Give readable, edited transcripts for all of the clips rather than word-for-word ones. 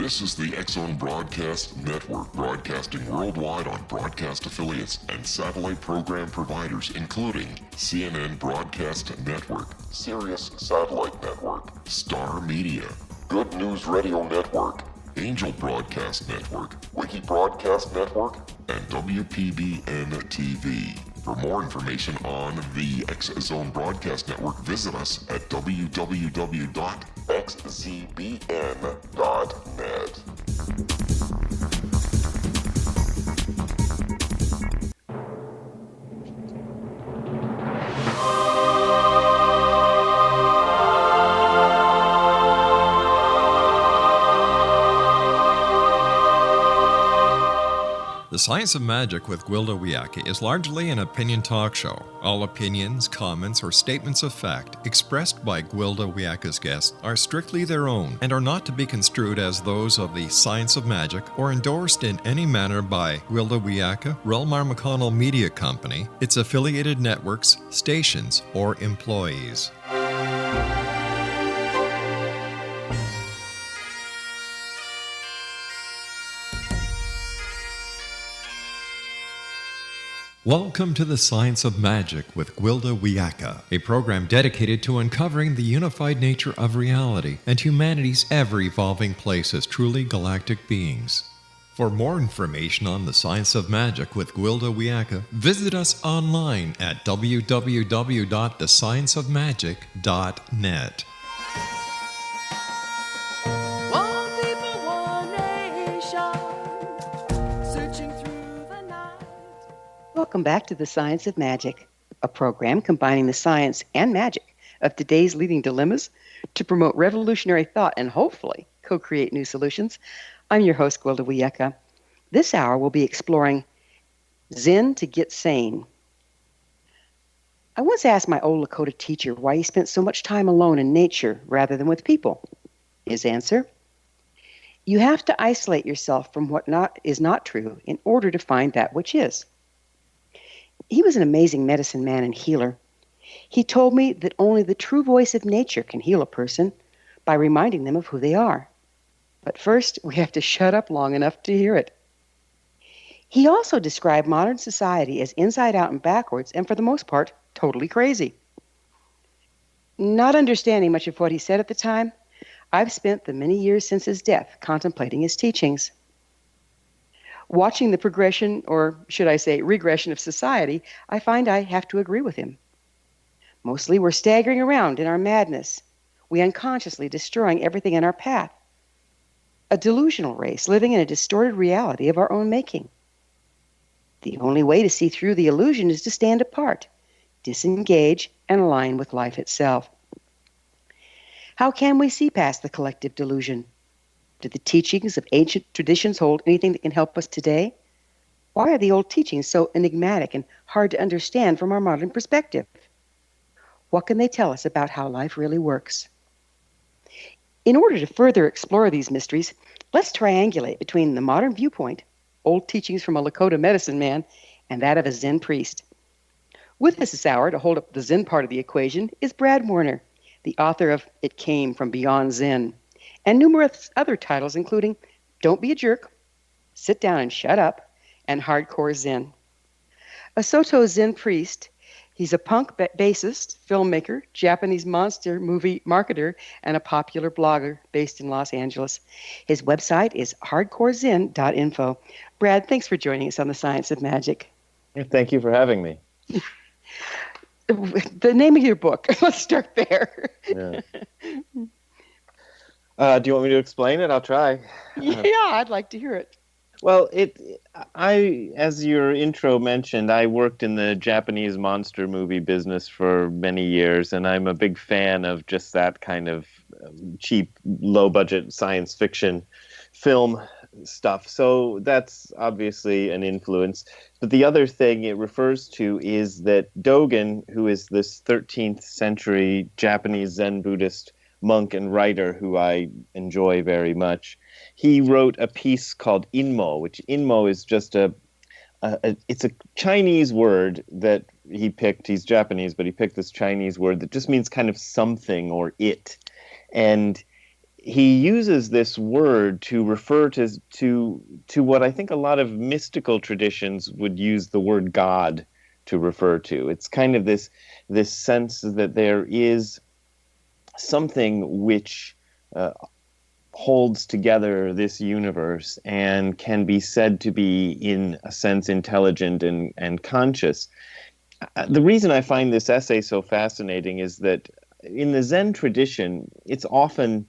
This is the TSOM Broadcast Network, broadcasting worldwide on broadcast affiliates and satellite program providers, including CNN Broadcast Network, Sirius Satellite Network, Star Media, Good News Radio Network, Angel Broadcast Network, Wiki Broadcast Network, and WPBN TV. For more information on the TSOM Broadcast Network, visit us at www.xzbn.net. The Science of Magic with Gwilda Wiyaka is largely an opinion talk show. All opinions, comments, or statements of fact expressed by Gwilda Wiyaka's guests are strictly their own and are not to be construed as those of the Science of Magic or endorsed in any manner by Gwilda Wiyaka, Relmar McConnell Media Company, its affiliated networks, stations, or employees. Welcome to the Science of Magic with Gwilda Wiyaka, a program dedicated to uncovering the unified nature of reality and humanity's ever-evolving place as truly galactic beings. For more information on the Science of Magic with Gwilda Wiyaka, visit us online at www.thescienceofmagic.net. Welcome back to The Science of Magic, a program combining the science and magic of today's leading dilemmas to promote revolutionary thought and hopefully co-create new solutions. I'm your host, Gwilda Wiyaka. This hour we'll be exploring Zen to get sane. I once asked my old Lakota teacher why he spent so much time alone in nature rather than with people. His answer: you have to isolate yourself from what is not true in order to find that which is. He was an amazing medicine man and healer. He told me that only the true voice of nature can heal a person by reminding them of who they are. But first, we have to shut up long enough to hear it. He also described modern society as inside out and backwards, and for the most part, totally crazy. Not understanding much of what he said at the time, I've spent the many years since his death contemplating his teachings. Watching the progression, or should I say regression of society, I find I have to agree with him. Mostly we're staggering around in our madness. We unconsciously destroying everything in our path. A delusional race living in a distorted reality of our own making. The only way to see through the illusion is to stand apart, disengage, and align with life itself. How can we see past the collective delusion? Do the teachings of ancient traditions hold anything that can help us today? Why are the old teachings so enigmatic and hard to understand from our modern perspective? What can they tell us about how life really works? In order to further explore these mysteries, let's triangulate between the modern viewpoint, old teachings from a Lakota medicine man, and that of a Zen priest. With us this hour to hold up the Zen part of the equation is Brad Warner, the author of It Came from Beyond Zen, and numerous other titles, including Don't Be a Jerk, Sit Down and Shut Up, and Hardcore Zen. A Soto Zen priest, he's a punk bassist, filmmaker, Japanese monster movie marketer, and a popular blogger based in Los Angeles. His website is hardcorezen.info. Brad, thanks for joining us on The Science of Magic. Thank you for having me. The name of your book, let's start there. Yeah. Do you want me to explain it? I'll try. Yeah, I'd like to hear it. Well, as your intro mentioned, I worked in the Japanese monster movie business for many years, and I'm a big fan of just that kind of cheap, low-budget science fiction film stuff. So that's obviously an influence. But the other thing it refers to is that Dogen, who is this 13th century Japanese Zen Buddhist monk and writer who I enjoy very much, he wrote a piece called Inmo, which Inmo is just it's a Chinese word that he picked. He's Japanese, but he picked this Chinese word that just means kind of something or it. And he uses this word to refer to what I think a lot of mystical traditions would use the word God to refer to. It's kind of this sense that there is something which holds together this universe and can be said to be, in a sense, intelligent and conscious. The reason I find this essay so fascinating is that in the Zen tradition, it's often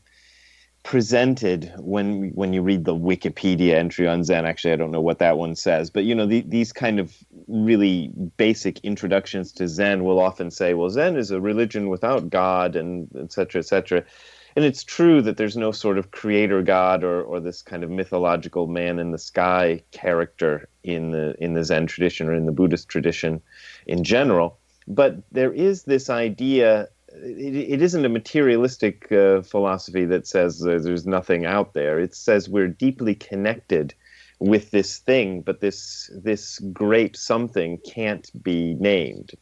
presented when you read the Wikipedia entry on Zen. Actually, I don't know what that one says, but these kind of really basic introductions to Zen will often say, well, Zen is a religion without God, and et cetera, et cetera. And it's true that there's no sort of creator God or this kind of mythological man in the sky character in the Zen tradition or in the Buddhist tradition in general. But there is this idea. It isn't a materialistic philosophy that says there's nothing out there. It says we're deeply connected with this thing, but this great something can't be named.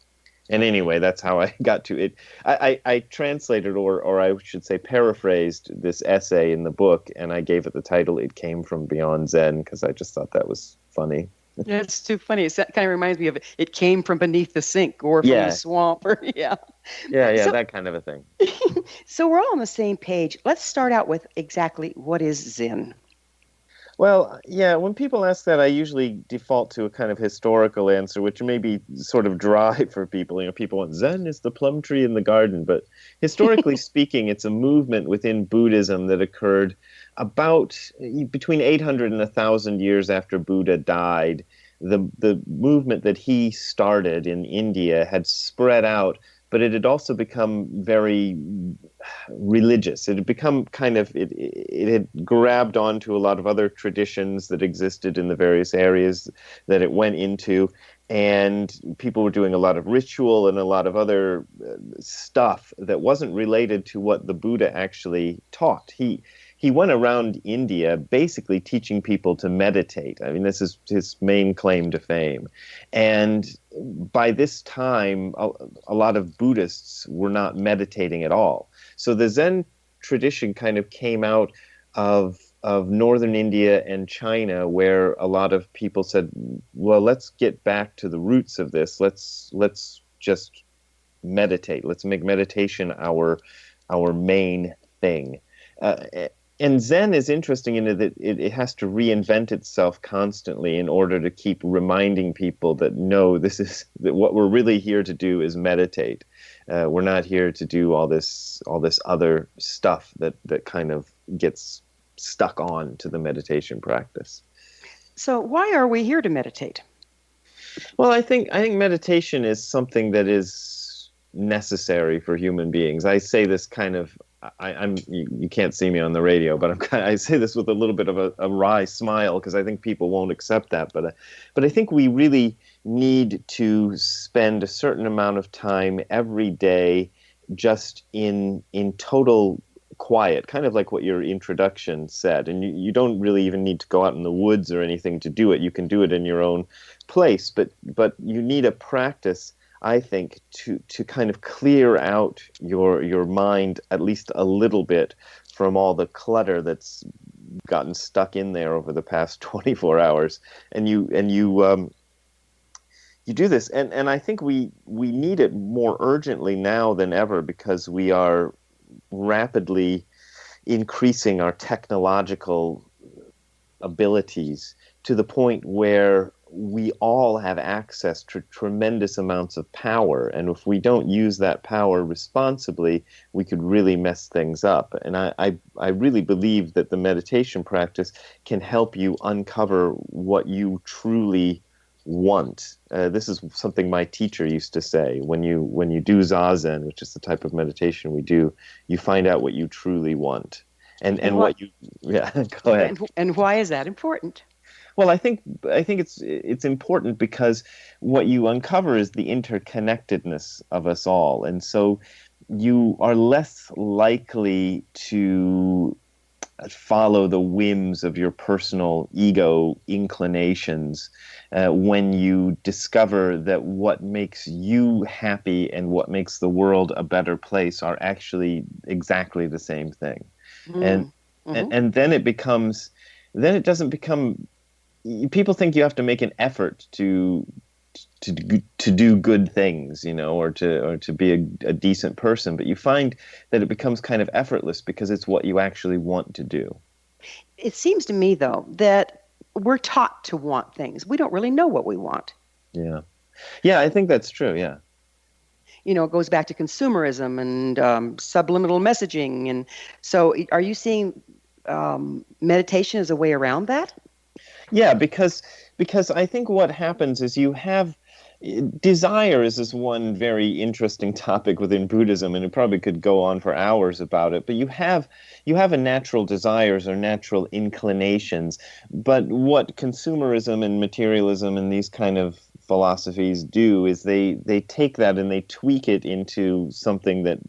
And anyway, that's how I got to it. I translated, or I should say paraphrased, this essay in the book, and I gave it the title, It Came from Beyond Zen, because I just thought that was funny. Yeah, it's too funny. It kind of reminds me of It Came from Beneath the Sink or from the swamp. Or, yeah, So, that kind of a thing. so we're all on the same page. Let's start out with exactly what is Zen. Well, yeah, when people ask that, I usually default to a kind of historical answer, which may be sort of dry for people. People want Zen is the plum tree in the garden. But historically speaking, it's a movement within Buddhism that occurred about between 800 and 1,000 years after Buddha died. The movement that he started in India had spread out, but it had also become very religious. It had become it had grabbed onto a lot of other traditions that existed in the various areas that it went into, and people were doing a lot of ritual and a lot of other stuff that wasn't related to what the Buddha actually taught. He went around India basically teaching people to meditate. I mean, this is his main claim to fame. And by this time, a lot of Buddhists were not meditating at all. So the Zen tradition kind of came out of northern India and China, where a lot of people said, well, let's get back to the roots of this. Let's just meditate. Let's make meditation our main thing. And Zen is interesting in that it has to reinvent itself constantly in order to keep reminding people that no, that what we're really here to do is meditate. We're not here to do all this other stuff that kind of gets stuck on to the meditation practice. So why are we here to meditate? Well, I think meditation is something that is necessary for human beings. I say this kind of. You can't see me on the radio, but I say this with a little bit of a wry smile because I think people won't accept that. But I think we really need to spend a certain amount of time every day just in total quiet, kind of like what your introduction said. And you don't really even need to go out in the woods or anything to do it. You can do it in your own place, but you need a practice, I think, to kind of clear out your mind at least a little bit from all the clutter that's gotten stuck in there over the past 24 hours. And you do this, and I think we need it more urgently now than ever because we are rapidly increasing our technological abilities to the point where we all have access to tremendous amounts of power. And if we don't use that power responsibly, we could really mess things up. And I really believe that the meditation practice can help you uncover what you truly want. This is something my teacher used to say. When you do Zazen, which is the type of meditation we do, you find out what you truly want. And what you, yeah, go ahead. And why is that important? Well, I think it's important because what you uncover is the interconnectedness of us all, and so you are less likely to follow the whims of your personal ego inclinations when you discover that what makes you happy and what makes the world a better place are actually exactly the same thing. and Mm-hmm. and then it doesn't become. People think you have to make an effort to do good things, or to be a decent person, but you find that it becomes kind of effortless because it's what you actually want to do. It seems to me, though, that we're taught to want things. We don't really know what we want. Yeah, I think that's true. Yeah. It goes back to consumerism and subliminal messaging. And so are you seeing meditation as a way around that? Yeah, because I think what happens is you have desire is this one very interesting topic within Buddhism, and it probably could go on for hours about it. But you have a natural desires or natural inclinations. But what consumerism and materialism and these kind of philosophies do is they take that and they tweak it into something that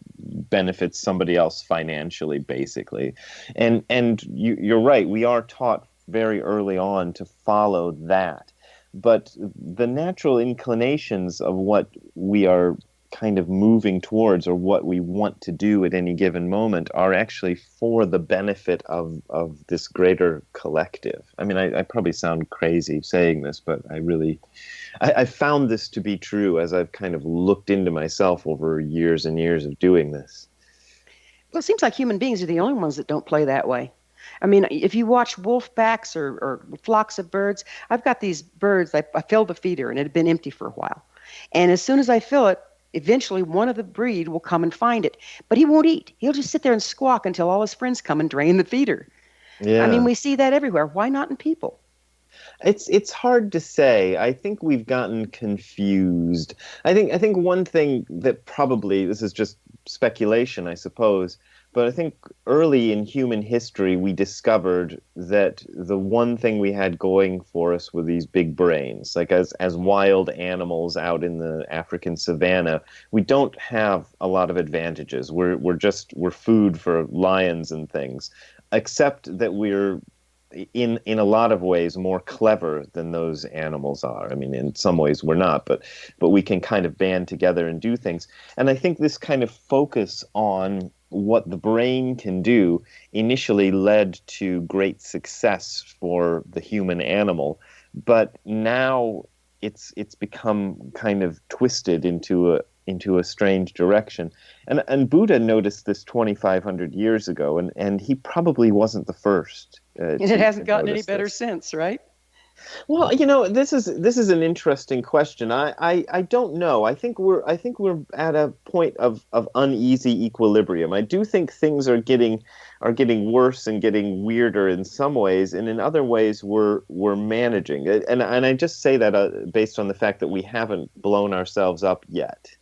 benefits somebody else financially, basically. And you're right, we are taught very early on to follow that. But the natural inclinations of what we are kind of moving towards or what we want to do at any given moment are actually for the benefit of this greater collective. I mean, I probably sound crazy saying this, but I found this to be true as I've kind of looked into myself over years and years of doing this. Well, it seems like human beings are the only ones that don't play that way. I mean, if you watch wolf packs or flocks of birds, I've got these birds, I filled the feeder and it had been empty for a while. And as soon as I fill it, eventually one of the breed will come and find it. But he won't eat. He'll just sit there and squawk until all his friends come and drain the feeder. Yeah. I mean, we see that everywhere. Why not in people? It's hard to say. I think we've gotten confused. I think one thing that probably, this is just speculation, I suppose, but I think early in human history we discovered that the one thing we had going for us were these big brains. Like as wild animals out in the African savannah, we don't have a lot of advantages. We're food for lions and things, except that we're in a lot of ways more clever than those animals are. I mean, in some ways we're not, but we can kind of band together and do things. And I think this kind of focus on what the brain can do initially led to great success for the human animal, but now it's become kind of twisted into a strange direction. And Buddha noticed this 2,500 years ago, and he probably wasn't the first. And it hasn't gotten any better since, right? Well, this is an interesting question. I don't know. I think we're at a point of uneasy equilibrium. I do think things are getting worse and getting weirder in some ways, and in other ways we're managing. And I just say that based on the fact that we haven't blown ourselves up yet,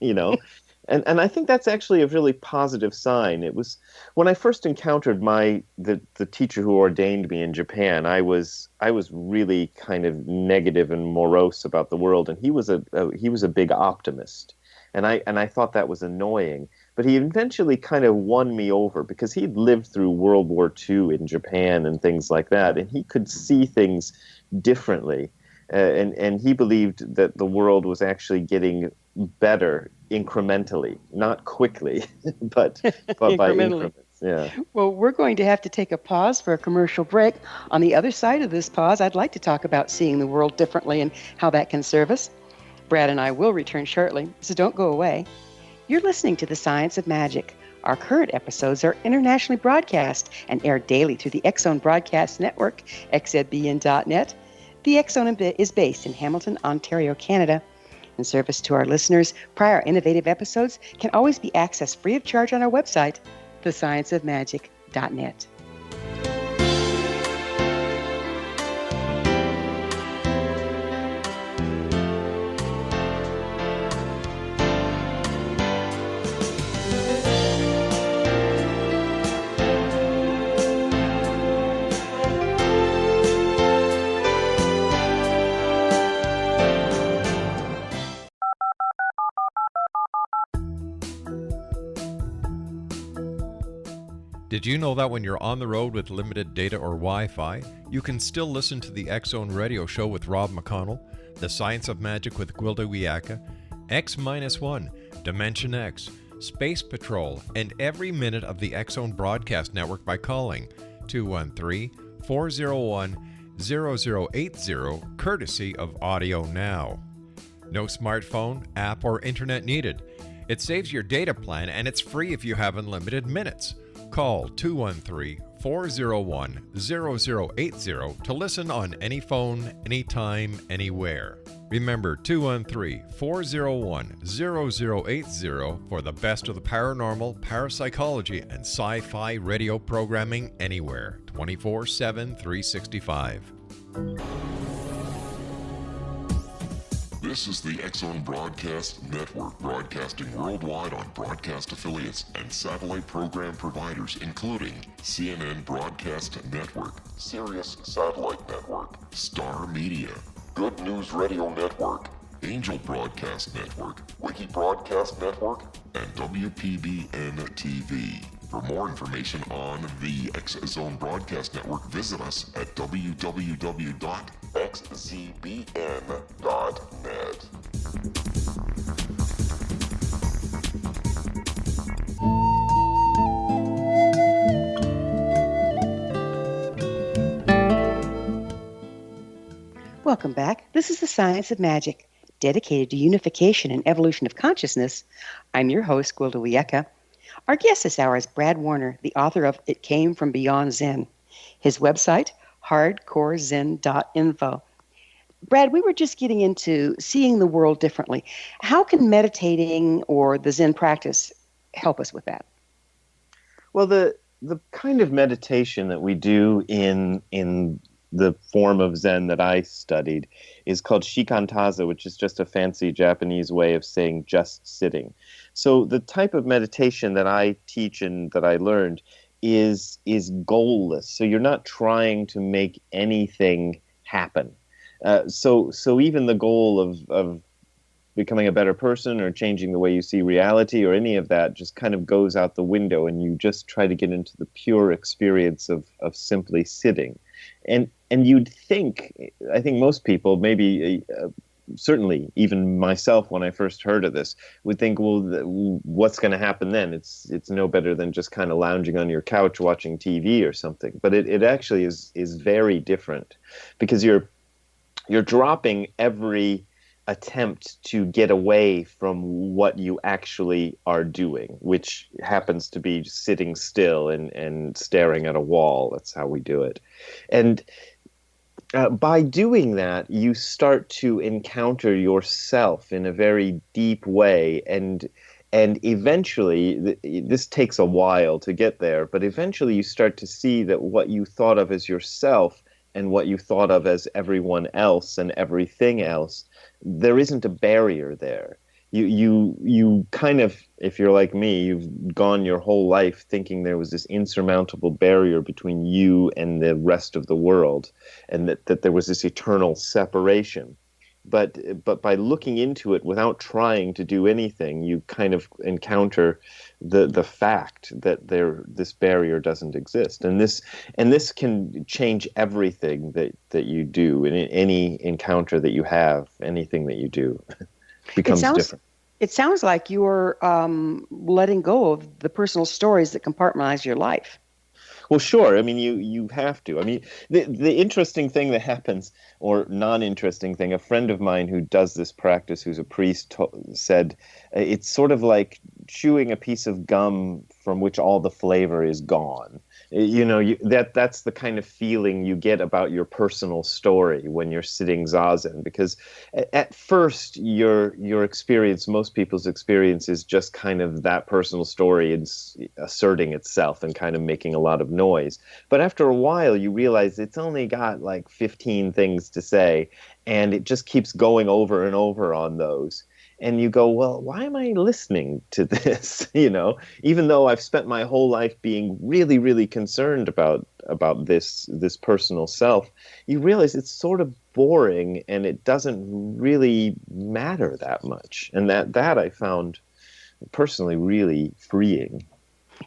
And I think that's actually a really positive sign. It was when I first encountered the teacher who ordained me in Japan. I was really kind of negative and morose about the world, and he was a big optimist, and I thought that was annoying. But he eventually kind of won me over because he'd lived through World War II in Japan and things like that, and he could see things differently, and he believed that the world was actually getting better incrementally, not quickly, but by increments. Yeah. Well, we're going to have to take a pause for a commercial break. On the other side of this pause, I'd like to talk about seeing the world differently and how that can serve us. Brad and I will return shortly, so don't go away. You're listening to The Science of Magic. Our current episodes are internationally broadcast and aired daily through the X-Zone Broadcast Network, xzbn.net. The X-Zone is based in Hamilton, Ontario, Canada. In service to our listeners, prior innovative episodes can always be accessed free of charge on our website, thescienceofmagic.net. Did you know that when you're on the road with limited data or Wi-Fi, you can still listen to the X-Zone Radio Show with Rob McConnell, The Science of Magic with Gwilda Wiyaka, X-1, Dimension X, Space Patrol, and every minute of the X-Zone Broadcast Network by calling 213-401-0080, courtesy of Audio Now. No smartphone, app, or internet needed. It saves your data plan, and it's free if you have unlimited minutes. Call 213-401-0080 to listen on any phone, anytime, anywhere. Remember 213-401-0080 for the best of the paranormal, parapsychology, and sci-fi radio programming anywhere, 24/7, 365. This is the X-Zone Broadcast Network, broadcasting worldwide on broadcast affiliates and satellite program providers, including CNN Broadcast Network, Sirius Satellite Network, Star Media, Good News Radio Network, Angel Broadcast Network, Wiki Broadcast Network, and WPBN TV. For more information on the X-Zone Broadcast Network, visit us at www.xzbn.net. Welcome back. This is the Science of Magic, dedicated to unification and evolution of consciousness. I'm your host, Gwilda Wiyaka. Our guest this hour is Brad Warner, the author of It Came from Beyond Zen. His website, hardcorezen.info. Brad, we were just getting into seeing the world differently. How can meditating or the Zen practice help us with that? Well, the kind of meditation that we do in the form of Zen that I studied is called shikantaza, which is just a fancy Japanese way of saying just sitting. So the type of meditation that I teach and that I learned is goalless. So you're not trying to make anything happen. So even the goal of becoming a better person or changing the way you see reality or any of that just kind of goes out the window, and you just try to get into the pure experience of simply sitting. And you'd think, I think most people, maybe certainly even myself when I first heard of this, would think, well, what's going to happen then? It's no better than just kind of lounging on your couch watching TV or something. But it actually is very different, because you're dropping every attempt to get away from what you actually are doing, which happens to be sitting still and staring at a wall. That's how we do it. And by doing that, you start to encounter yourself in a very deep way, and eventually, this takes a while to get there, but eventually you start to see that what you thought of as yourself and what you thought of as everyone else and everything else, there isn't a barrier there. You kind of, if you're like me, you've gone your whole life thinking there was this insurmountable barrier between you and the rest of the world, and that there was this eternal separation. But by looking into it without trying to do anything, you kind of encounter the fact that this barrier doesn't exist, and this can change everything that you do, in any encounter that you have, anything that you do becomes different. It sounds like you're letting go of the personal stories that compartmentalize your life. Well, sure. I mean, you have to. I mean, the interesting thing that happens, or non-interesting thing, a friend of mine who does this practice, who's a priest, said it's sort of like chewing a piece of gum from which all the flavor is gone. You know, that's the kind of feeling you get about your personal story when you're sitting zazen, because at first your experience, most people's experience, is just kind of that personal story asserting itself and kind of making a lot of noise. But after a while, you realize it's only got like 15 things to say, and it just keeps going over and over on those. And you go, well, why am I listening to this? You know, even though I've spent my whole life being really, really concerned about this personal self, you realize it's sort of boring and it doesn't really matter that much. And that I found personally really freeing.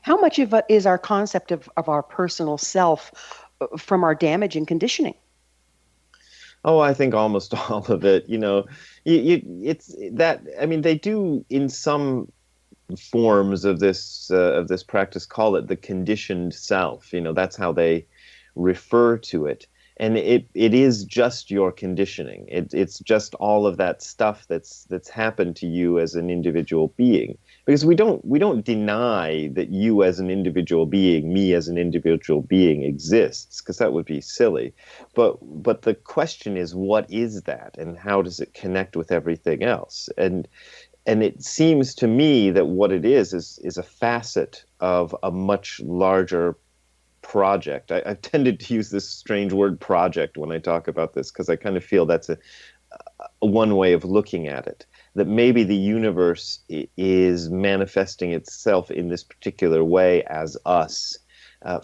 How much of it is our concept of our personal self from our damage and conditioning? Oh, I think almost all of it. You know, it's that. I mean, they do in some forms of this practice call it the conditioned self. That's how they refer to it. And it is just your conditioning. It's just all of that stuff that's happened to you as an individual being. Because we don't deny that you as an individual being, me as an individual being exists, because that would be silly. But the question is, what is that, and how does it connect with everything else? And it seems to me that what it is a facet of a much larger project. I've tended to use this strange word project when I talk about this, because I kind of feel that's a one way of looking at it, that maybe the universe is manifesting itself in this particular way as us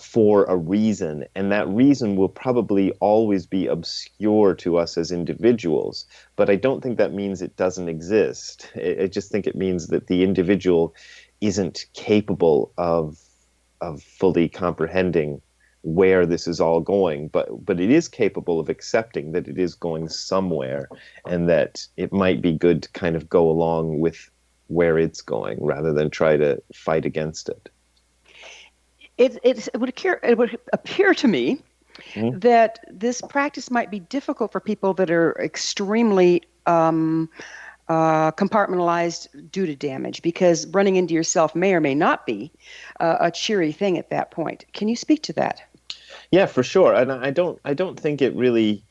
for a reason, and that reason will probably always be obscure to us as individuals, but I don't think that means it doesn't exist. I just think it means that the individual isn't capable of fully comprehending where this is all going, but it is capable of accepting that it is going somewhere, and that it might be good to kind of go along with where it's going rather than try to fight against it. It would appear to me Mm-hmm. that this practice might be difficult for people that are extremely compartmentalized due to damage, because running into yourself may or may not be a cheery thing at that point. Can you speak to that? Yeah, for sure. And I don't think it really.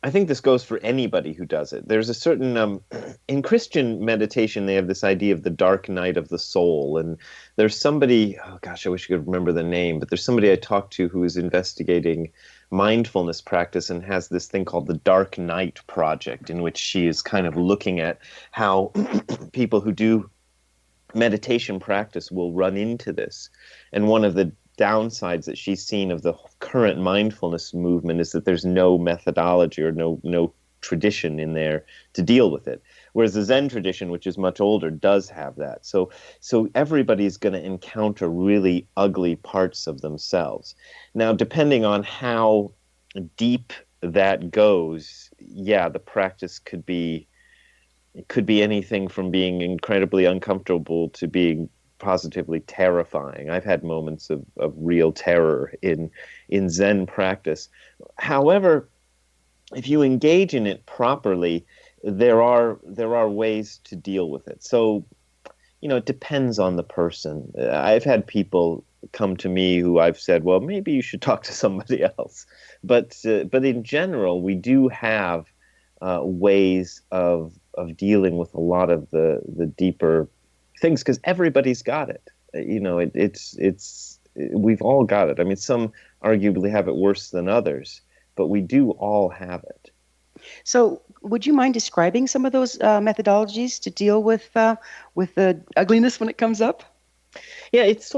I think this goes for anybody who does it. There's a certain in Christian meditation, they have this idea of the dark night of the soul, and there's somebody. Oh gosh, I wish I could remember the name, but there's somebody I talked to who is investigating mindfulness practice and has this thing called the Dark Night Project, in which she is kind of looking at how people who do meditation practice will run into this. And one of the downsides that she's seen of the current mindfulness movement is that there's no methodology or no tradition in there to deal with it. Whereas the Zen tradition, which is much older, does have that. So everybody's going to encounter really ugly parts of themselves. Now, depending on how deep that goes, yeah, the practice could be anything from being incredibly uncomfortable to being positively terrifying. I've had moments of real terror in Zen practice. However, if you engage in it properly, there are ways to deal with it. So, it depends on the person. I've had people come to me who I've said, well, maybe you should talk to somebody else. But in general, we do have ways of dealing with a lot of the deeper things, because everybody's got it. We've all got it. I mean, some arguably have it worse than others, but we do all have it. So, would you mind describing some of those methodologies to deal with the ugliness when it comes up? Yeah, it's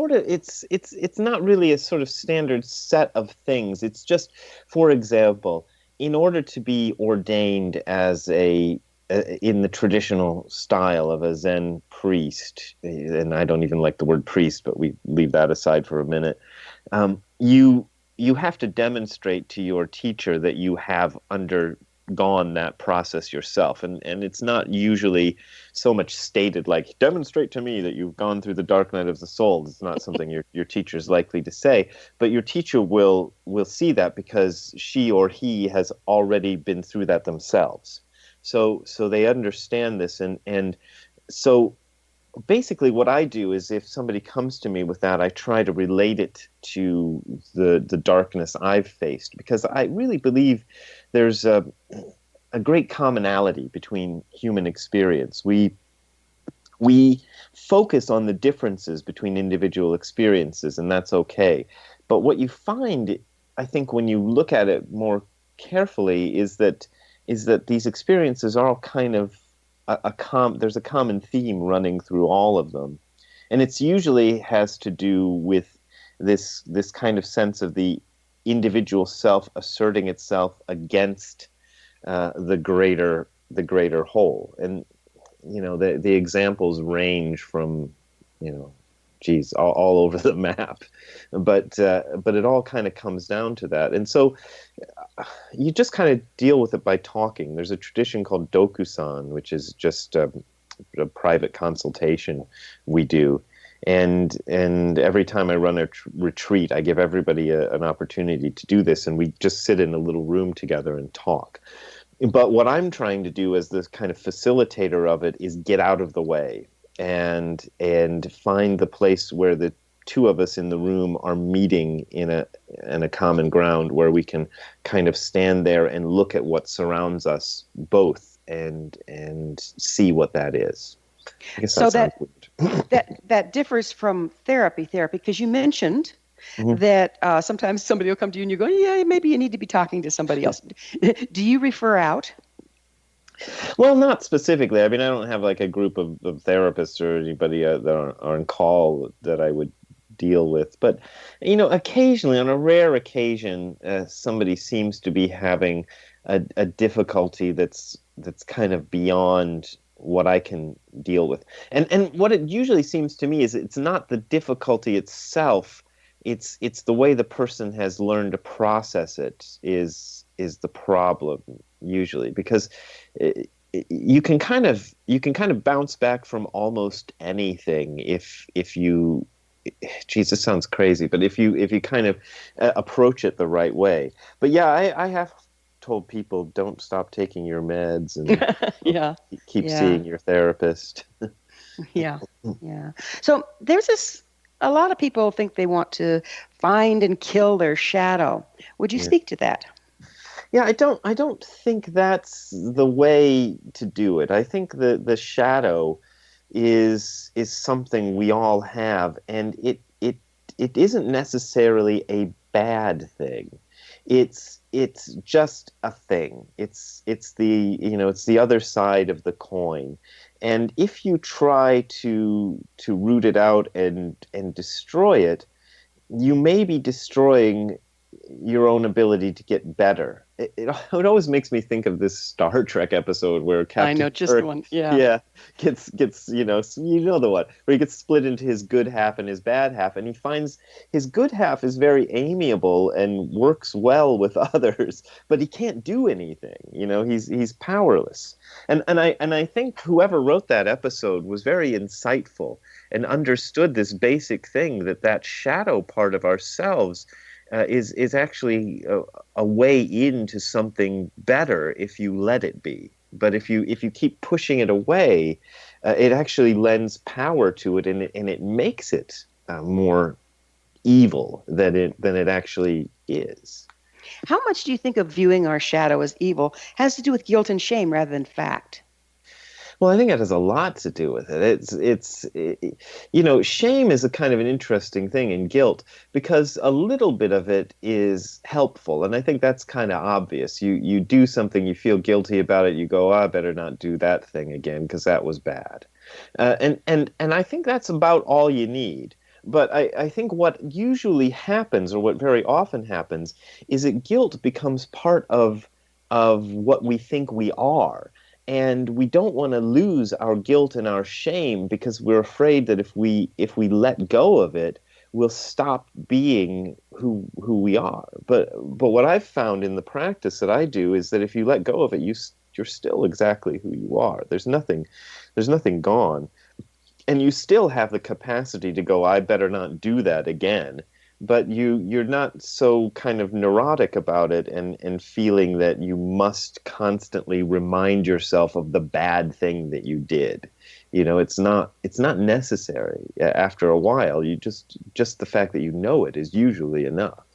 not really a sort of standard set of things. It's just, for example, in order to be ordained as in the traditional style of a Zen priest, and I don't even like the word priest, but we leave that aside for a minute, you have to demonstrate to your teacher that you have undergone that process yourself. And it's not usually so much stated like, demonstrate to me that you've gone through the dark night of the soul. It's not something your teacher's likely to say, but your teacher will see that because she or he has already been through that themselves. So they understand this, and so basically what I do is, if somebody comes to me with that, I try to relate it to the darkness I've faced, because I really believe there's a great commonality between human experience. We focus on the differences between individual experiences, and that's okay. But what you find, I think, when you look at it more carefully, is that these experiences are all kind of there's a common theme running through all of them, and it's usually has to do with this kind of sense of the individual self asserting itself against the greater whole. And the examples range from all over the map, but it all kind of comes down to that. And so you just kind of deal with it by talking. There's a tradition called Dokusan, which is just a private consultation we do. And every time I run a retreat, I give everybody an opportunity to do this, and we just sit in a little room together and talk. But what I'm trying to do as this kind of facilitator of it is get out of the way and find the place where the two of us in the room are meeting in a common ground, where we can kind of stand there and look at what surrounds us both and see what that is. I guess So that sounds weird. that differs from therapy, because you mentioned Mhm. that sometimes somebody will come to you and you go, yeah, maybe you need to be talking to somebody else. Do you refer out? Well, not specifically. I mean, I don't have like a group of therapists or anybody that are on call that I would deal with. But, occasionally, on a rare occasion, somebody seems to be having a difficulty that's kind of beyond what I can deal with. And what it usually seems to me is it's not the difficulty itself. It's the way the person has learned to process it is the problem usually, because you can kind of bounce back from almost anything if you, geez, this sounds crazy, but if you kind of approach it the right way. But yeah, I have told people, don't stop taking your meds and Yeah. keep Yeah. seeing your therapist. Yeah. So there's a lot of people think they want to find and kill their shadow. Would you speak to that? Yeah, I don't think that's the way to do it. I think the shadow is something we all have, and it isn't necessarily a bad thing. It's just a thing. It's the other side of the coin. And if you try to root it out and destroy it, you may be destroying your own ability to get better. It always makes me think of this Star Trek episode where Captain I know, just Kirk, one. Yeah. gets the one where he gets split into his good half and his bad half, and he finds his good half is very amiable and works well with others, but he can't do anything. He's powerless. And I think whoever wrote that episode was very insightful and understood this basic thing, that shadow part of ourselves is actually a way into something better if you let it be. But if you keep pushing it away, it actually lends power to it, and it makes it more evil than it actually is. How much do you think of viewing our shadow as evil has to do with guilt and shame rather than fact? Well, I think it has a lot to do with it. Shame is a kind of an interesting thing, and guilt, because a little bit of it is helpful, and I think that's kind of obvious. You do something, you feel guilty about it, you go, I better not do that thing again because that was bad, and I think that's about all you need. But I think what usually happens, or what very often happens, is that guilt becomes part of what we think we are. And we don't want to lose our guilt and our shame because we're afraid that if we let go of it, we'll stop being who we are. But what I've found in the practice that I do is that if you let go of it, you're still exactly who you are. There's nothing gone, and you still have the capacity to go, I better not do that again. But you're not so kind of neurotic about it and feeling that you must constantly remind yourself of the bad thing that you did. It's not necessary. After a while, you just the fact that you know it is usually enough.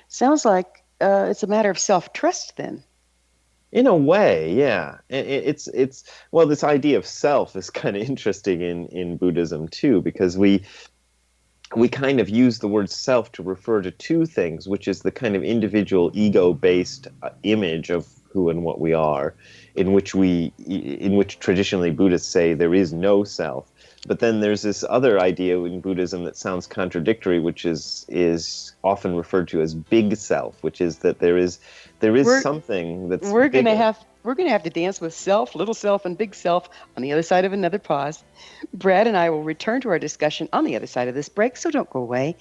Sounds like it's a matter of self-trust then. In a way, yeah. It's well, this idea of self is kind of interesting in Buddhism too, because we kind of use the word self to refer to two things, which is the kind of individual ego-based image of who and what we are, in which traditionally Buddhists say there is no self. But then there's this other idea in Buddhism that sounds contradictory, which is often referred to as big self, which is that there is something that's we're bigger. We're going to have to dance with self, little self, and big self on the other side of another pause. Brad and I will return to our discussion on the other side of this break, so don't go away.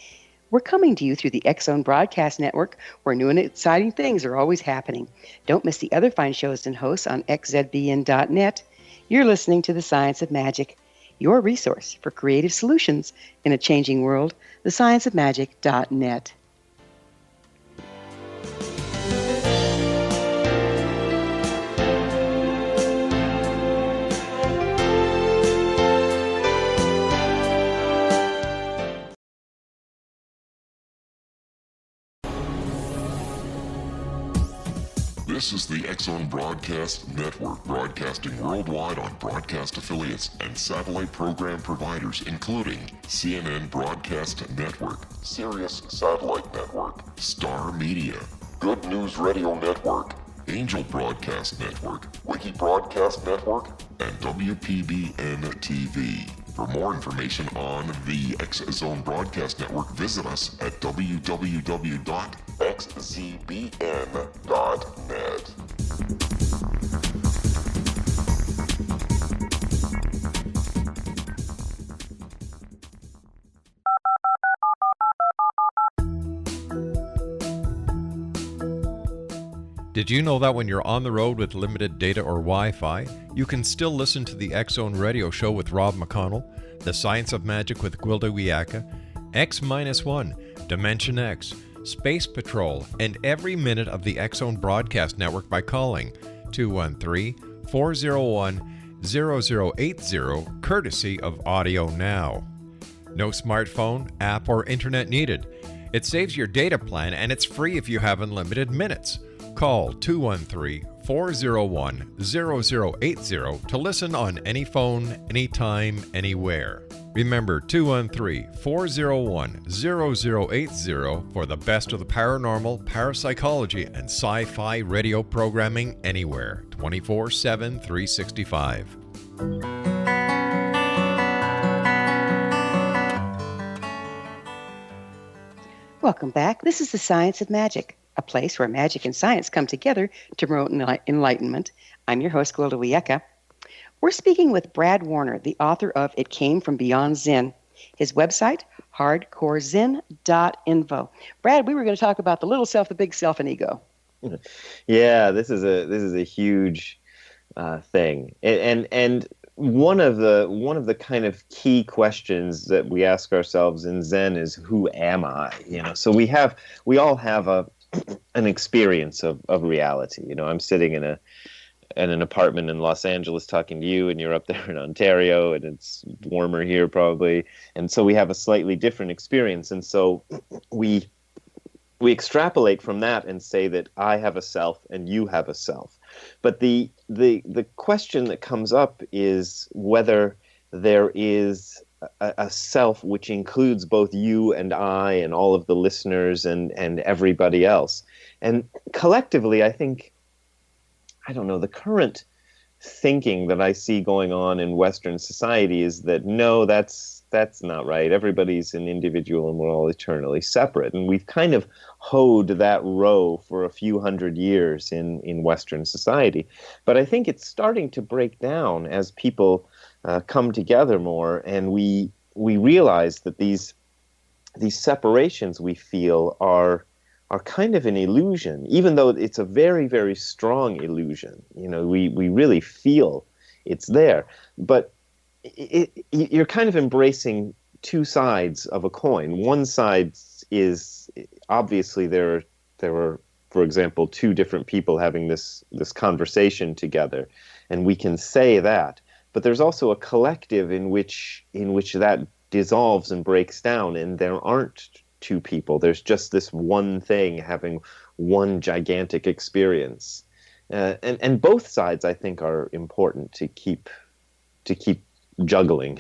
We're coming to you through the X-Zone Broadcast Network, where new and exciting things are always happening. Don't miss the other fine shows and hosts on xzbn.net. You're listening to The Science of Magic, your resource for creative solutions in a changing world, thescienceofmagic.net. This is the X-Zone Broadcast Network, broadcasting worldwide on broadcast affiliates and satellite program providers, including CNN Broadcast Network, Sirius Satellite Network, Star Media, Good News Radio Network, Angel Broadcast Network, Wiki Broadcast Network, and WPBN TV. For more information on the X-Zone Broadcast Network, visit us at www.xzbn.net. Did you know that when you're on the road with limited data or Wi-Fi, you can still listen to the X-Zone Radio Show with Rob McConnell, The Science of Magic with Gwilda Wiyaka, X-1, Dimension X, Space Patrol, and every minute of the X-Zone Broadcast Network by calling 213-401-0080, courtesy of Audio Now. No smartphone, app, or internet needed. It saves your data plan and it's free if you have unlimited minutes. Call 213-401-0080 to listen on any phone, anytime, anywhere. Remember 213-401-0080 for the best of the paranormal, parapsychology, and sci-fi radio programming anywhere, 24/7, 365. Welcome back. This is The Science of Magic, a place where magic and science come together to promote enlightenment. I'm your host, Gwilda Wiyaka. We're speaking with Brad Warner, the author of It Came from Beyond Zen. His website, hardcorezen.info. Brad, we were going to talk about the little self, the big self, and ego. Yeah, this is a huge thing, and one of the kind of key questions that we ask ourselves in Zen is, who am I? So we all have an experience of reality. I'm sitting in an apartment in Los Angeles talking to you, and you're up there in Ontario, and it's warmer here probably, and so we have a slightly different experience, and so we extrapolate from that and say that I have a self and you have a self. But the question that comes up is whether there is a self which includes both you and I and all of the listeners and everybody else. And collectively, I think, the current thinking that I see going on in Western society is that no, that's not right. Everybody's an individual and we're all eternally separate. And we've kind of hoed that row for a few hundred years in Western society. But I think it's starting to break down as people come together more, and we realize that these separations we feel are kind of an illusion, even though it's a very, very strong illusion. We really feel it's there. But you're kind of embracing two sides of a coin. One side is obviously there are, for example, two different people having this conversation together, and we can say that. But there's also a collective in which that dissolves and breaks down, and there aren't two people. There's just this one thing having one gigantic experience, and both sides, I think, are important to keep juggling.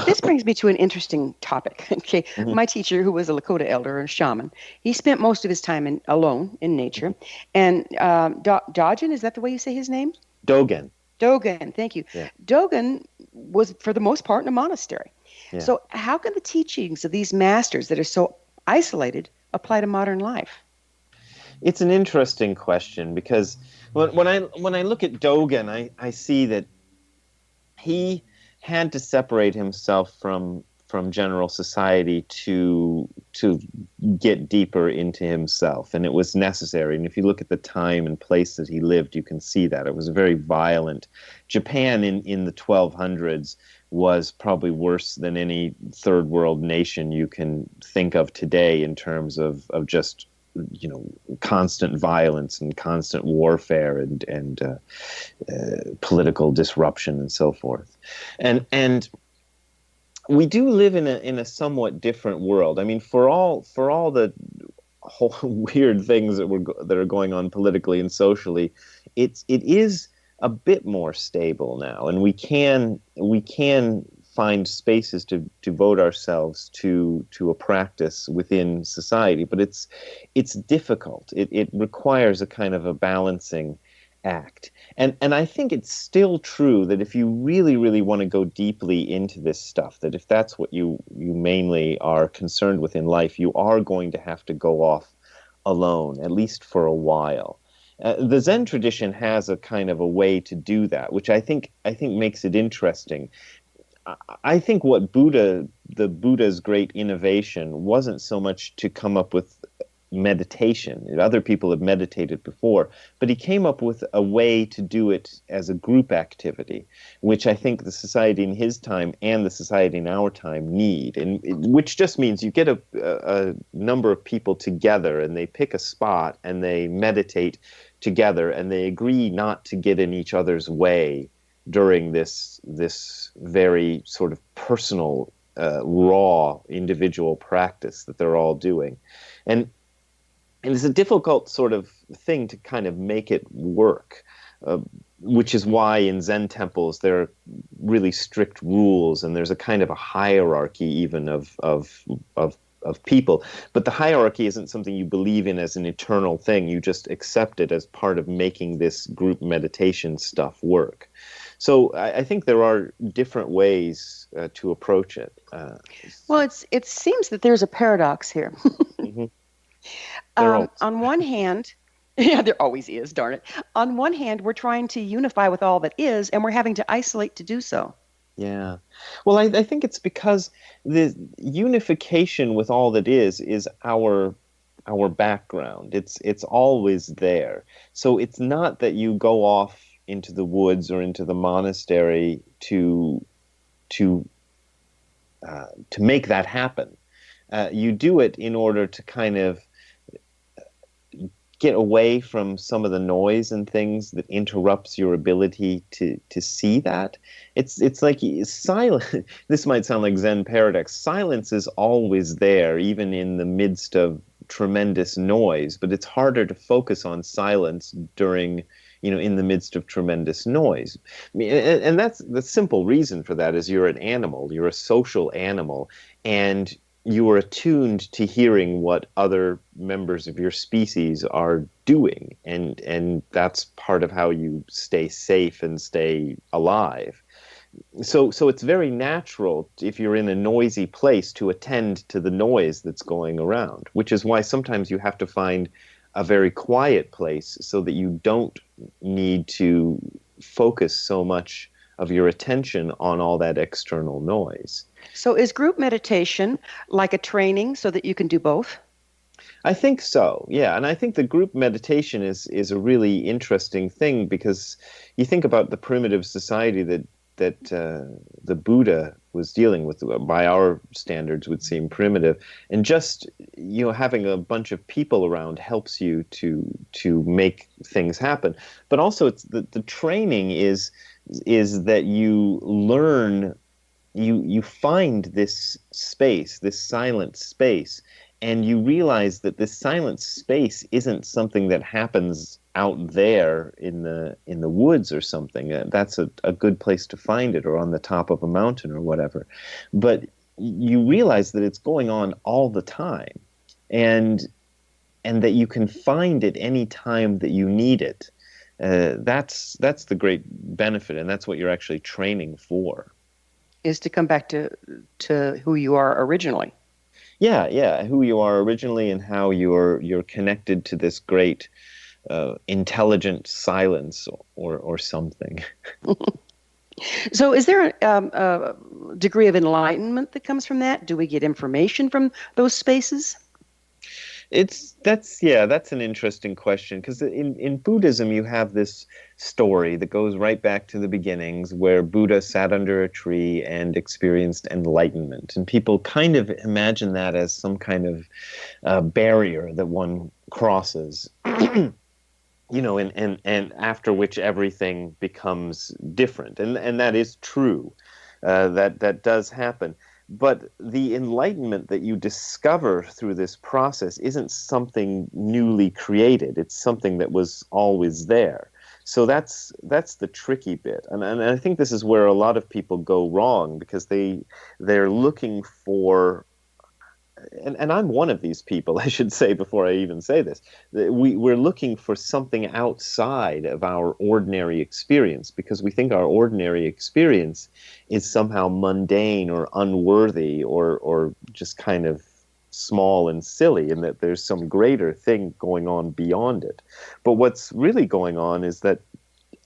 This brings me to an interesting topic. Okay, mm-hmm. My teacher, who was a Lakota elder and shaman, he spent most of his time alone in nature. And Dogen, is that the way you say his name? Dogen, thank you. Yeah. Dogen was, for the most part, in a monastery. Yeah. So how can the teachings of these masters that are so isolated apply to modern life? It's an interesting question, because when I look at Dogen, I see that he had to separate himself from from general society to get deeper into himself, and it was necessary. And if you look at the time and place that he lived, you can see that it was very violent. Japan in the 1200s was probably worse than any third world nation you can think of today in terms of just constant violence and constant warfare and political disruption and so forth. And we do live in a somewhat different world. I mean, for all the whole weird things that are going on politically and socially, it is a bit more stable now, and we can find spaces to devote ourselves to a practice within society. But it's difficult. It requires a kind of a balancing act. And I think it's still true that if you really, really want to go deeply into this stuff, that if that's what you mainly are concerned with in life, you are going to have to go off alone, at least for a while. The Zen tradition has a kind of a way to do that, which I think makes it interesting. I think what the Buddha's great innovation wasn't so much to come up with meditation. Other people have meditated before, but he came up with a way to do it as a group activity, which I think the society in his time and the society in our time need, and which just means you get a number of people together and they pick a spot and they meditate together and they agree not to get in each other's way during this very sort of personal, raw individual practice that they're all doing. And it's a difficult sort of thing to kind of make it work, which is why in Zen temples there are really strict rules, and there's a kind of a hierarchy even of people. But the hierarchy isn't something you believe in as an eternal thing. You just accept it as part of making this group meditation stuff work. So I think there are different ways to approach it. Well, it seems that there's a paradox here. Mm-hmm. On one hand, yeah, there always is, darn it. On one hand, we're trying to unify with all that is, and we're having to isolate to do so. Yeah. Well, I think it's because the unification with all that is our background. It's always there. So it's not that you go off into the woods or into the monastery to make that happen. You do it in order to kind of get away from some of the noise and things that interrupts your ability to see that. It's like silent. This might sound like Zen paradox. Silence is always there, even in the midst of tremendous noise, but it's harder to focus on silence during, in the midst of tremendous noise. I mean, and that's the simple reason for that is you're an animal, you're a social animal, and you are attuned to hearing what other members of your species are doing, and that's part of how you stay safe and stay alive. So it's very natural if you're in a noisy place to attend to the noise that's going around, which is why sometimes you have to find a very quiet place so that you don't need to focus so much of your attention on all that external noise. So is group meditation like a training so that you can do both? I think so, yeah. And I think the group meditation is a really interesting thing, because you think about the primitive society that the Buddha was dealing with, by our standards would seem primitive, and just having a bunch of people around helps you to make things happen. But also it's the training is that you learn, you find this space, this silent space, and you realize that this silent space isn't something that happens out there in the woods or something. That's a good place to find it, or on the top of a mountain or whatever. But you realize that it's going on all the time, and that you can find it any time that you need it. That's the great benefit, and that's what you're actually training for. Is to come back to who you are originally. Yeah, who you are originally, and how you're connected to this great intelligent silence or something. So, is there a degree of enlightenment that comes from that? Do we get information from those spaces? That's an interesting question, because in Buddhism you have this story that goes right back to the beginnings, where Buddha sat under a tree and experienced enlightenment, and people kind of imagine that as some kind of barrier that one crosses. And after which everything becomes different, and that is true. That does happen. But the enlightenment that you discover through this process isn't something newly created. It's something that was always there. So that's the tricky bit, and I think this is where a lot of people go wrong, because they're looking for, and I'm one of these people, I should say before I even say this, we're looking for something outside of our ordinary experience, because we think our ordinary experience is somehow mundane or unworthy, or just kind of small and silly, and that there's some greater thing going on beyond it. But what's really going on is that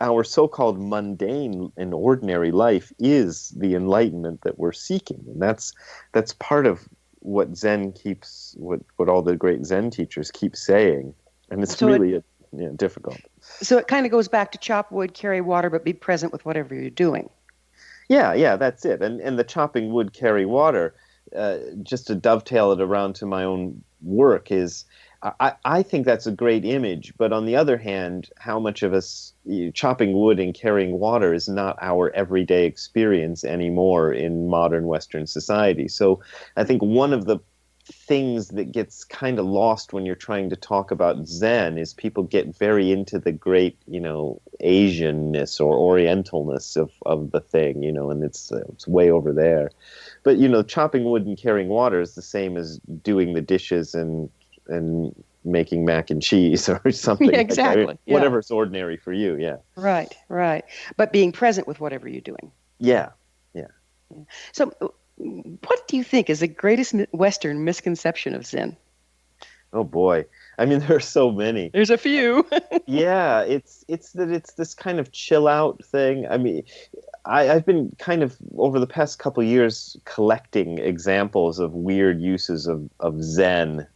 our so-called mundane and ordinary life is the enlightenment that we're seeking, and that's part of what Zen keeps, what all the great Zen teachers keep saying, and it's So really difficult. So it kind of goes back to chop wood, carry water, but be present with whatever you're doing. Yeah, that's it. And the chopping wood, carry water, just to dovetail it around to my own work, is I think that's a great image. But on the other hand, how much of us chopping wood and carrying water is not our everyday experience anymore in modern Western society. So I think one of the things that gets kind of lost when you're trying to talk about Zen is people get very into the great, Asianness or Orientalness of the thing, and it's way over there. But, chopping wood and carrying water is the same as doing the dishes and making mac and cheese or something. Yeah, exactly. Like that. Whatever's ordinary for you, yeah. Right. But being present with whatever you're doing. Yeah. So what do you think is the greatest Western misconception of Zen? Oh boy. I mean, there are so many. There's a few. Yeah, it's that it's this kind of chill out thing. I mean, I've been kind of, over the past couple of years, collecting examples of weird uses of Zen.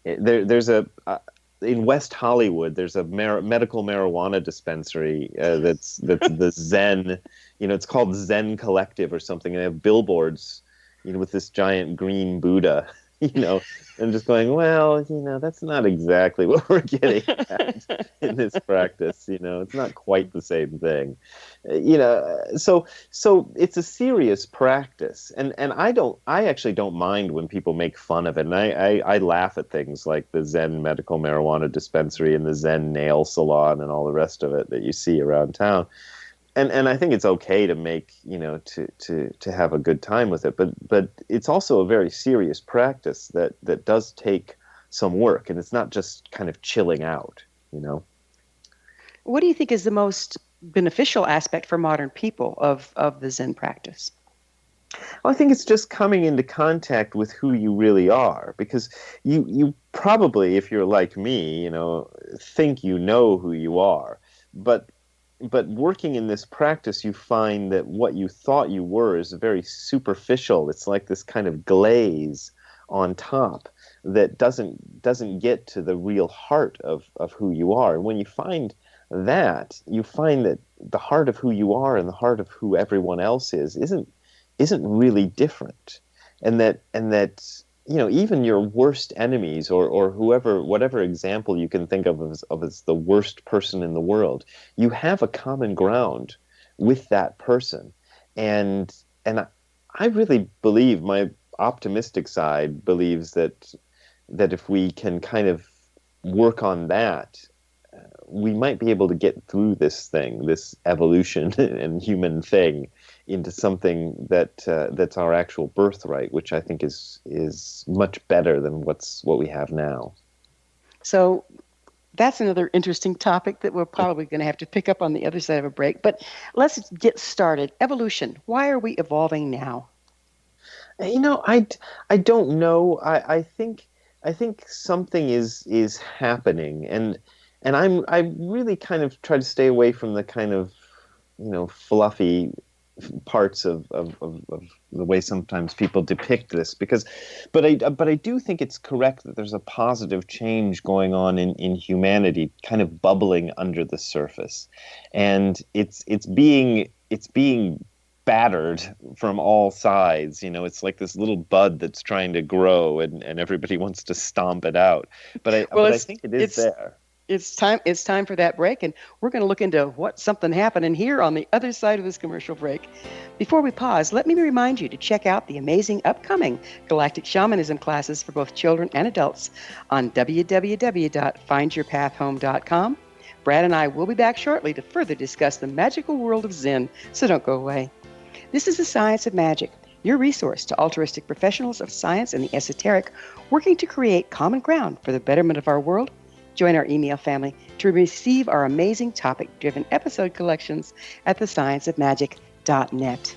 There's in West Hollywood, there's a medical marijuana dispensary that's the Zen. It's called Zen Collective or something. And they have billboards, with this giant green Buddha, and just going, well, that's not exactly what we're getting at in this practice. It's not quite the same thing. So it's a serious practice, and I actually don't mind when people make fun of it, and I laugh at things like the Zen medical marijuana dispensary and the Zen nail salon and all the rest of it that you see around town. And I think it's okay to make, to have a good time with it, but it's also a very serious practice that does take some work, and it's not just kind of chilling out. What do you think is the most beneficial aspect for modern people of the Zen practice? Well, I think it's just coming into contact with who you really are, because you probably, if you're like me, think you know who you are, but working in this practice, you find that what you thought you were is very superficial. It's like this kind of glaze on top that doesn't get to the real heart of who you are. And when you find that the heart of who you are and the heart of who everyone else isn't really different, and that even your worst enemies or whatever example you can think of as the worst person in the world, you have a common ground with that person. And I really believe, my optimistic side believes that if we can kind of work on that, we might be able to get through this evolution and human thing into something that's our actual birthright, which I think is much better than what we have now. So that's another interesting topic that we're probably going to have to pick up on the other side of a break. But let's get started. Evolution. Why are we evolving now? I don't know. I think something is happening, and I really kind of try to stay away from the kind of fluffy parts of the way sometimes people depict this, but I do think it's correct that there's a positive change going on in humanity, kind of bubbling under the surface, and it's being battered from all sides. It's like this little bud that's trying to grow, and everybody wants to stomp it out. But I think it is there. It's time for that break, and we're going to look into what's something happening here on the other side of this commercial break. Before we pause, let me remind you to check out the amazing upcoming Galactic Shamanism classes for both children and adults on www.findyourpathhome.com. Brad and I will be back shortly to further discuss the magical world of Zen, so don't go away. This is the Science of Magic, your resource to altruistic professionals of science and the esoteric working to create common ground for the betterment of our world. Join our email family to receive our amazing topic-driven episode collections at thescienceofmagic.net.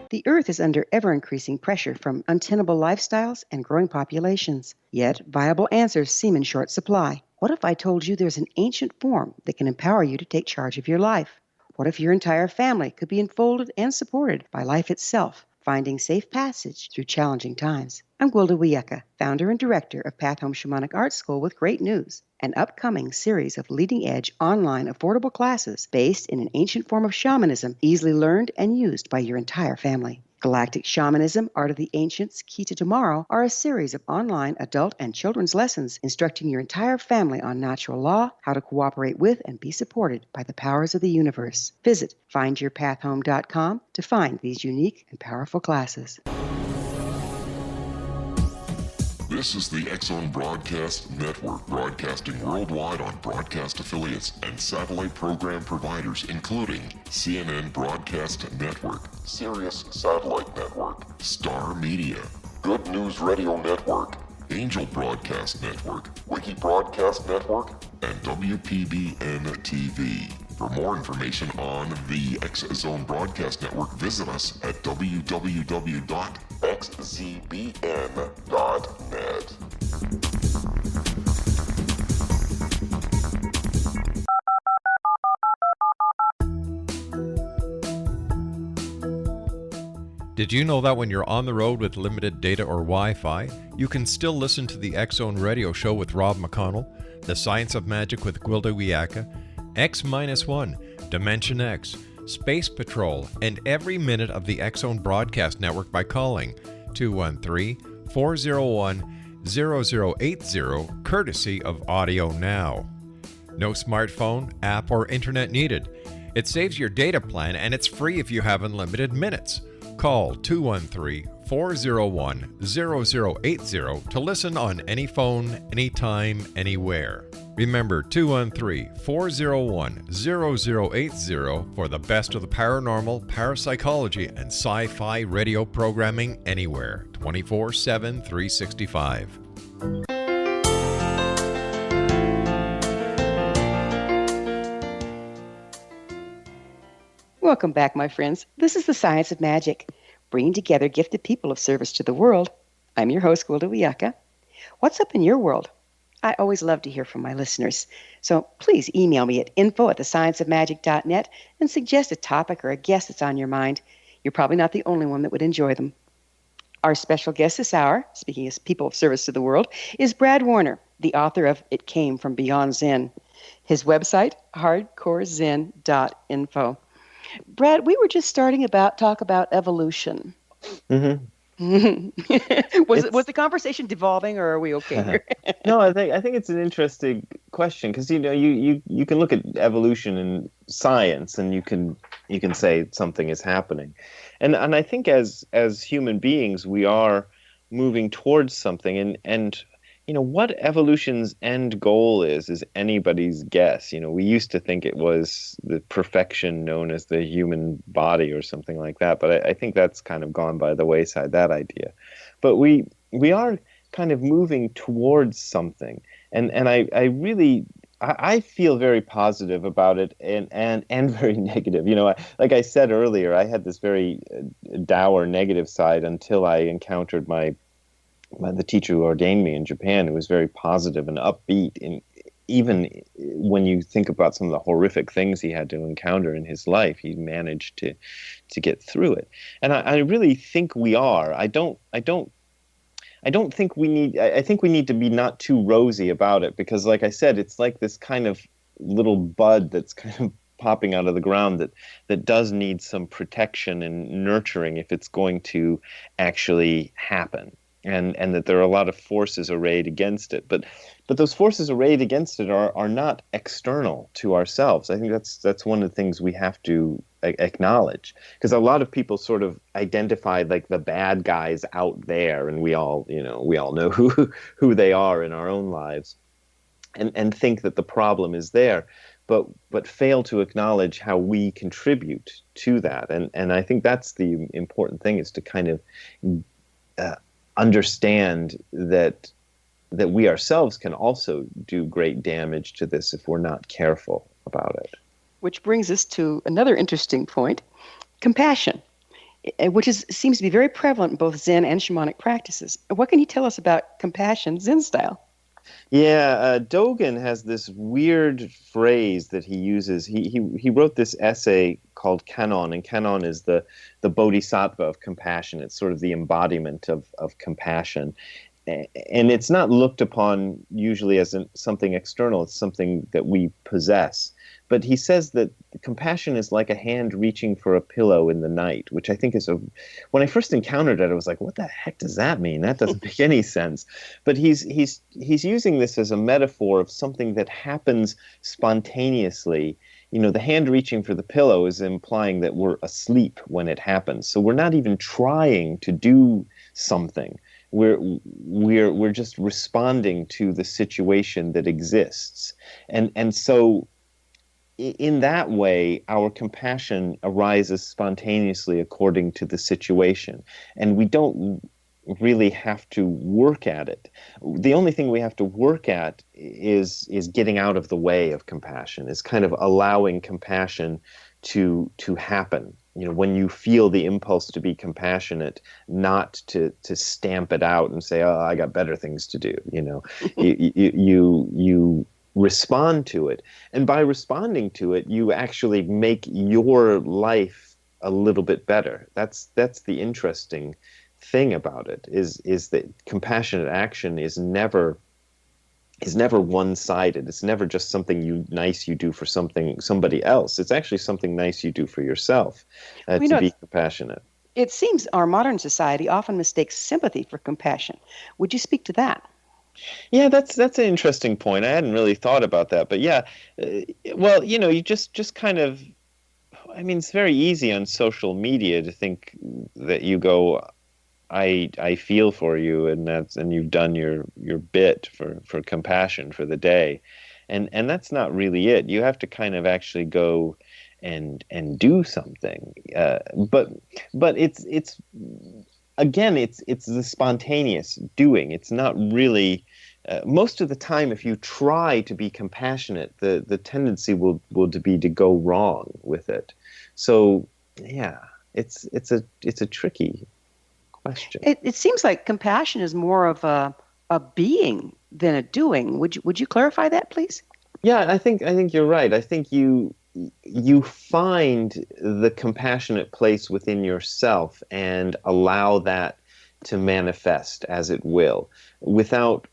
The Earth is under ever-increasing pressure from untenable lifestyles and growing populations. Yet, viable answers seem in short supply. What if I told you there's an ancient form that can empower you to take charge of your life? What if your entire family could be enfolded and supported by life itself, finding safe passage through challenging times? I'm Gwilda Wiyaka, founder and director of Path Home Shamanic Art School, with great news: an upcoming series of leading-edge online affordable classes based in an ancient form of shamanism, easily learned and used by your entire family. Galactic Shamanism, Art of the Ancients, Key to Tomorrow are a series of online adult and children's lessons instructing your entire family on natural law, how to cooperate with and be supported by the powers of the universe. Visit findyourpathhome.com to find these unique and powerful classes. This is the X-Zone Broadcast Network, broadcasting worldwide on broadcast affiliates and satellite program providers, including CNN Broadcast Network, Sirius Satellite Network, Star Media, Good News Radio Network, Angel Broadcast Network, Wiki Broadcast Network, and WPBN TV. For more information on the X-Zone Broadcast Network, visit us at www.xzbn.net. Did you know that when you're on the road with limited data or Wi-Fi, you can still listen to the X-Zone Radio Show with Rob McConnell, The Science of Magic with Gwilda Wiyaka, X-1, Dimension X, Space Patrol, and every minute of the X-Zone Broadcast Network by calling 213-401-0080, courtesy of Audio Now. No smartphone, app, or internet needed. It saves your data plan, and it's free if you have unlimited minutes. Call 213-401-0080 to listen on any phone, anytime, anywhere. Remember 213-401-0080 for the best of the paranormal, parapsychology, and sci-fi radio programming anywhere, 24/7, 365. Welcome back, my friends. This is the Science of Magic, bringing together gifted people of service to the world. I'm your host, Gwilda Wiyaka. What's up in your world? I always love to hear from my listeners, so please email me at info@thescienceofmagic.net and suggest a topic or a guest that's on your mind. You're probably not the only one that would enjoy them. Our special guest this hour, speaking as people of service to the world, is Brad Warner, the author of It Came from Beyond Zen. His website, hardcorezen.info. Brad, we were just starting talk about evolution. Mm-hmm. Was the conversation devolving, or are we okay here? No, I think it's an interesting question, because you can look at evolution in science and you can say something is happening, and I think as human beings we are moving towards something, and what evolution's end goal is anybody's guess. We used to think it was the perfection known as the human body or something like that, but I think that's kind of gone by the wayside, that idea. But we are kind of moving towards something, and I really I feel very positive about it and very negative. You know, like I said earlier, I had this very dour negative side until I encountered the teacher who ordained me in Japan, who was very positive and upbeat. And even when you think about some of the horrific things he had to encounter in his life, he managed to get through it. And I really think we are. I don't think we need. I think we need to be not too rosy about it because, like I said, it's like this kind of little bud that's kind of popping out of the ground that does need some protection and nurturing if it's going to actually happen. And that there are a lot of forces arrayed against it, but those forces arrayed against it are not external to ourselves. I think that's one of the things we have to acknowledge, because a lot of people sort of identify like the bad guys out there, and we all know who they are in our own lives, and think that the problem is there, but fail to acknowledge how we contribute to that. And I think that's the important thing, is to kind of understand that we ourselves can also do great damage to this if we're not careful about it. Which brings us to another interesting point, compassion, which seems to be very prevalent in both Zen and shamanic practices. What can you tell us about compassion Zen style? Yeah, Dogen has this weird phrase that he uses. He wrote this essay called Kannon, and Kannon is the bodhisattva of compassion. It's sort of the embodiment of compassion. And it's not looked upon usually as something external. It's something that we possess. But he says that compassion is like a hand reaching for a pillow in the night, which I think is when I first encountered it, I was like, what the heck does that mean? That doesn't make any sense. But he's using this as a metaphor of something that happens spontaneously. You know, the hand reaching for the pillow is implying that we're asleep when it happens. So we're not even trying to do something. We're just responding to the situation that exists. And so in that way, our compassion arises spontaneously according to the situation, and we don't really have to work at it. The only thing we have to work at is getting out of the way of compassion, is kind of allowing compassion to happen. You know, when you feel the impulse to be compassionate, not to stamp it out and say, "Oh, I got better things to do." You know, you respond to it, and by responding to it, you actually make your life a little bit better. That's the interesting thing about it, is that compassionate action is never one-sided. It's never just something nice you do for somebody else. It's actually something nice you do for yourself, to be compassionate. It seems our modern society often mistakes sympathy for compassion. Would you speak to that? Yeah, that's an interesting point. I hadn't really thought about that, but yeah, well, you know, you just kind of, I mean, it's very easy on social media to think that you go, I feel for you, and you've done your bit for compassion for the day, and that's not really it. You have to kind of actually go and do something, but it's again, it's the spontaneous doing. It's not really. Most of the time, if you try to be compassionate, the tendency will be to go wrong with it. So yeah, it's a tricky question. It seems like compassion is more of a being than a doing. Would you clarify that, please? Yeah, I think you're right. I think you find the compassionate place within yourself and allow that to manifest as it will, without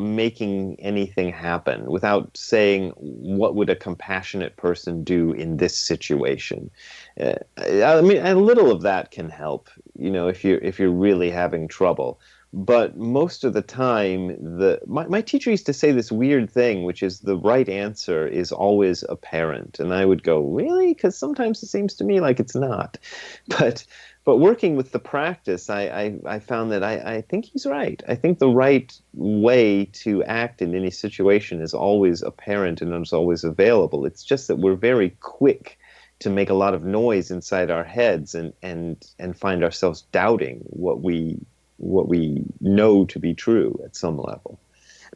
making anything happen, without saying, what would a compassionate person do in this situation? I mean, a little of that can help, you know, if you're really having trouble. But most of the time, my teacher used to say this weird thing, which is the right answer is always apparent. And I would go, really? Because sometimes it seems to me like it's not. But working with the practice, I found that I think he's right. I think the right way to act in any situation is always apparent and is always available. It's just that we're very quick to make a lot of noise inside our heads and find ourselves doubting what we know to be true at some level.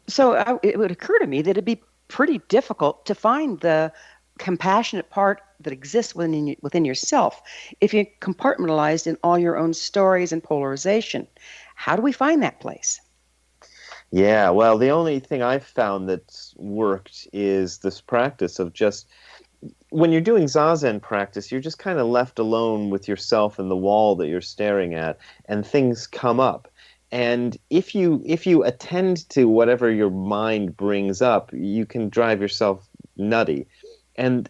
So it would occur to me that it'd be pretty difficult to find the compassionate part that exists within yourself if you're compartmentalized in all your own stories and polarization. How do we find that place? Yeah, well, the only thing I've found that's worked is this practice of just when you're doing Zazen practice, you're just kind of left alone with yourself and the wall that you're staring at, and things come up. And if you attend to whatever your mind brings up, you can drive yourself nutty. And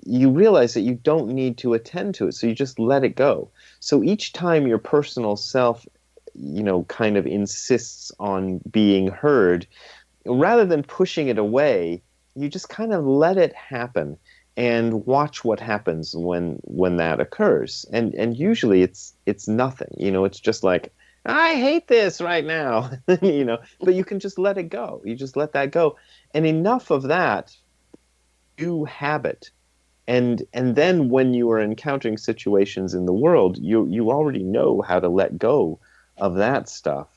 you realize that you don't need to attend to it, so you just let it go. So each time your personal self, kind of insists on being heard, rather than pushing it away, you just kind of let it happen and watch what happens when that occurs. And usually it's nothing. It's just like, I hate this right now, but you can just let it go. You just let that go. And enough of that, you habit. And then when you are encountering situations in the world, you already know how to let go of that stuff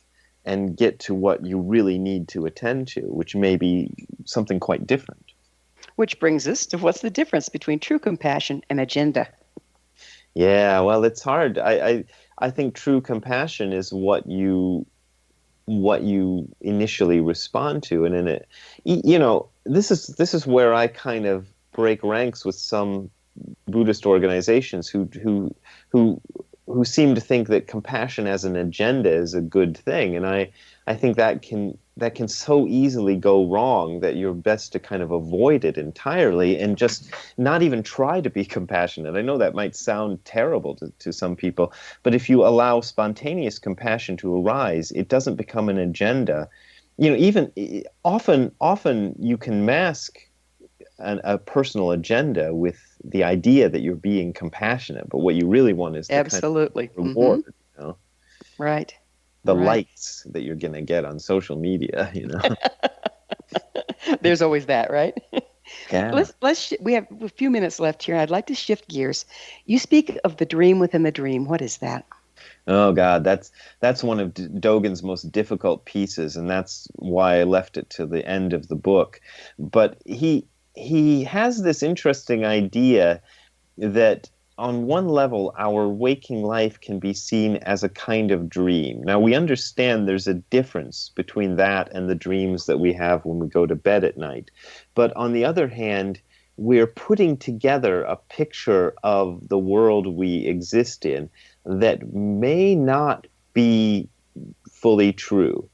and get to what you really need to attend to, which may be something quite different. Which brings us to what's the difference between true compassion and agenda? Yeah, well, it's hard. I think true compassion is what you initially respond to, and in it, this is where I kind of break ranks with some Buddhist organizations who seem to think that compassion as an agenda is a good thing, and I think that can so easily go wrong that you're best to kind of avoid it entirely and just not even try to be compassionate. I know that might sound terrible to some people, but if you allow spontaneous compassion to arise, it doesn't become an agenda. Even often you can mask a personal agenda with the idea that you're being compassionate, but what you really want is the absolutely kind of reward, right? The right. likes that you're going to get on social media, There's always that, right? Yeah. We have a few minutes left here. I'd like to shift gears. You speak of the dream within the dream. What is that? Oh God, that's one of Dogen's most difficult pieces, and that's why I left it to the end of the book. But he has this interesting idea that on one level, our waking life can be seen as a kind of dream. Now, we understand there's a difference between that and the dreams that we have when we go to bed at night. But on the other hand, we're putting together a picture of the world we exist in that may not be fully true.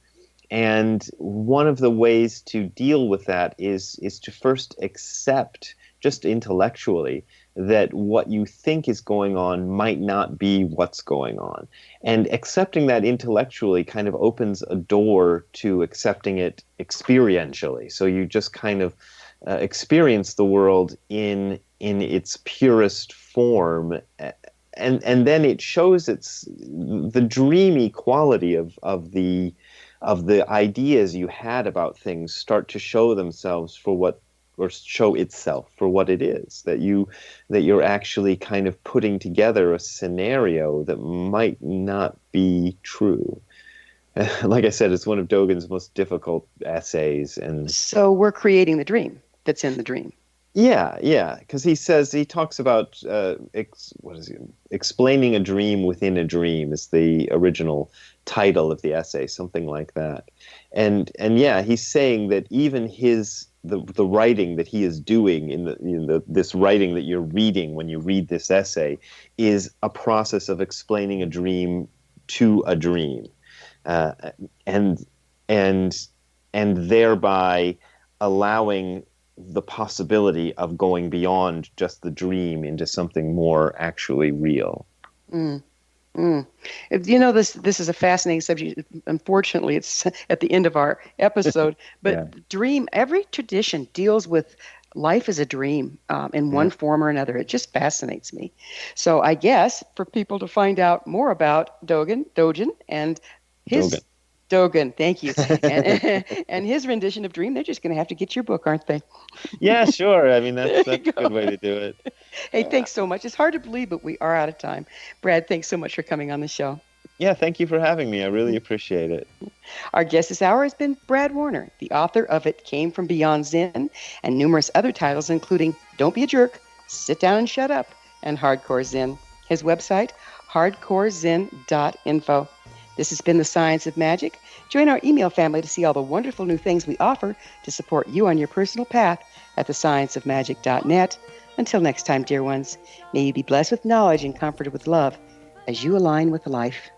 And one of the ways to deal with that is to first accept, just intellectually, that what you think is going on might not be what's going on. And accepting that intellectually kind of opens a door to accepting it experientially. So you just kind of experience the world in its purest form, and then it shows the dreamy quality of the ideas you had about things start to show themselves or show itself for what it is, that you're actually kind of putting together a scenario that might not be true. Like I said, it's one of Dogen's most difficult essays. And so we're creating the dream that's in the dream. Yeah, because he talks about explaining a dream within a dream is the original title of the essay, something like that. And yeah, he's saying that even the writing that he is doing in this writing that you're reading when you read this essay is a process of explaining a dream to a dream, and thereby allowing the possibility of going beyond just the dream into something more actually real. This is a fascinating subject. Unfortunately, it's at the end of our episode. But yeah. Every tradition deals with life as a dream in one form or another. It just fascinates me. So I guess for people to find out more about Dogen, and his Dogen, thank you, and his rendition of Dream, they're just going to have to get your book, aren't they? Yeah, sure. I mean, that's a good way to do it. Hey, thanks so much. It's hard to believe, but we are out of time. Brad, thanks so much for coming on the show. Yeah, thank you for having me. I really appreciate it. Our guest this hour has been Brad Warner, the author of It Came From Beyond Zen and numerous other titles, including Don't Be a Jerk, Sit Down and Shut Up, and Hardcore Zen. His website, hardcorezen.info. This has been The Science of Magic. Join our email family to see all the wonderful new things we offer to support you on your personal path at thescienceofmagic.net. Until next time, dear ones, may you be blessed with knowledge and comforted with love as you align with life.